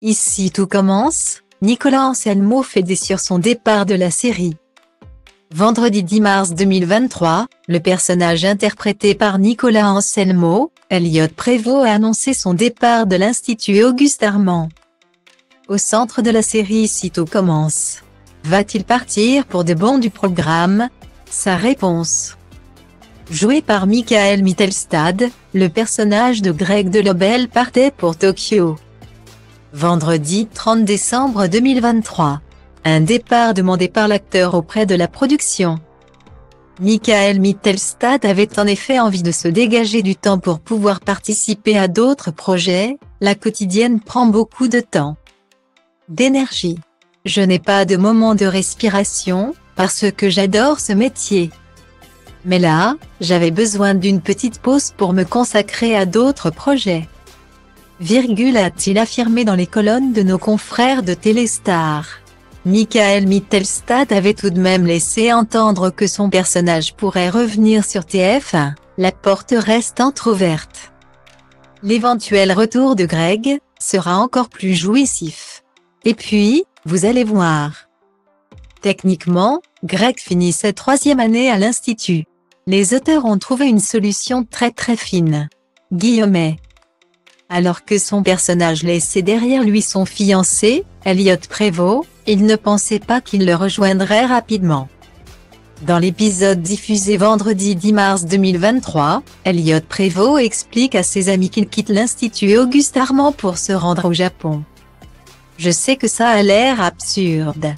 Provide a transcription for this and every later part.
Ici tout commence, Nicolas Anselmo fait des sur son départ de la série. Vendredi 10 mars 2023, le personnage interprété par Nicolas Anselmo, Elliot Prévost a annoncé son départ de l'Institut Auguste Armand. Au centre de la série Ici tout commence. Va-t-il partir pour de bon du programme? Sa réponse. Joué par Michael Mittelstadt, le personnage de Greg Delobel partait pour Tokyo. Vendredi 30 décembre 2023. Un départ demandé par l'acteur auprès de la production. Michael Mittelstadt avait en effet envie de se dégager du temps pour pouvoir participer à d'autres projets. La quotidienne prend beaucoup de temps. D'énergie. Je n'ai pas de moment de respiration, parce que j'adore ce métier. Mais là, j'avais besoin d'une petite pause pour me consacrer à d'autres projets. A-t-il affirmé dans les colonnes de nos confrères de Téléstar. Michael Mittelstadt avait tout de même laissé entendre que son personnage pourrait revenir sur TF1, la porte reste entrouverte. L'éventuel retour de Greg sera encore plus jouissif. Et puis, vous allez voir. Techniquement, Greg finit sa 3e année à l'Institut. Les auteurs ont trouvé une solution très fine. Guillemets. Alors que son personnage laissait derrière lui son fiancé, Elliot Prévost, il ne pensait pas qu'il le rejoindrait rapidement. Dans l'épisode diffusé vendredi 10 mars 2023, Elliot Prévost explique à ses amis qu'il quitte l'Institut Auguste Armand pour se rendre au Japon. Je sais que ça a l'air absurde.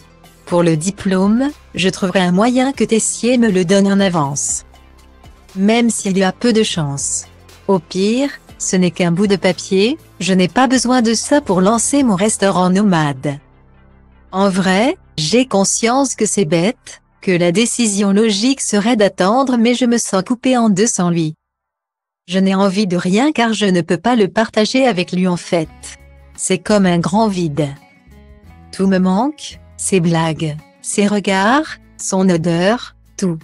Pour le diplôme, je trouverai un moyen que Tessier me le donne en avance. Même s'il y a peu de chance. Au pire, ce n'est qu'un bout de papier, je n'ai pas besoin de ça pour lancer mon restaurant nomade. En vrai, j'ai conscience que c'est bête, que la décision logique serait d'attendre mais je me sens coupé en deux sans lui. Je n'ai envie de rien car je ne peux pas le partager avec lui en fait. C'est comme un grand vide. Tout me manque, ses blagues, ses regards, son odeur, tout.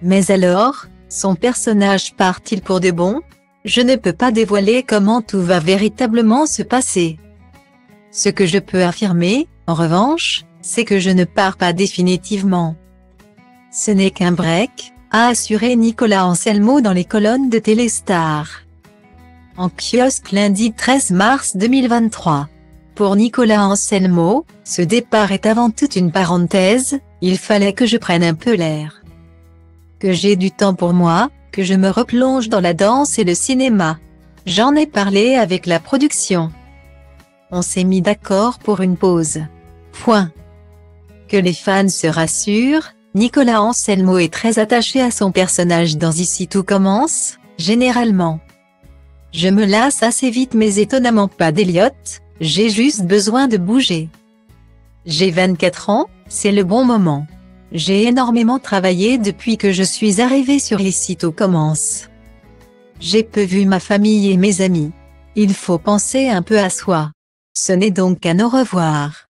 Mais alors, son personnage part-il pour de bon? Je ne peux pas dévoiler comment tout va véritablement se passer. Ce que je peux affirmer, en revanche, c'est que je ne pars pas définitivement. Ce n'est qu'un break, a assuré Nicolas Anselmo dans les colonnes de Téléstar. En kiosque lundi 13 mars 2023. Pour Nicolas Anselmo, ce départ est avant tout une parenthèse, il fallait que je prenne un peu l'air. Que j'ai du temps pour moi, que je me replonge dans la danse et le cinéma. J'en ai parlé avec la production. On s'est mis d'accord pour une pause. Point. Que les fans se rassurent, Nicolas Anselmo est très attaché à son personnage dans Ici tout commence, généralement. Je me lasse assez vite mais étonnamment pas d'Elliot, j'ai juste besoin de bouger. J'ai 24 ans, c'est le bon moment. J'ai énormément travaillé depuis que je suis arrivé sur Ici tout commence. J'ai peu vu ma famille et mes amis. Il faut penser un peu à soi. Ce n'est donc qu'un au revoir.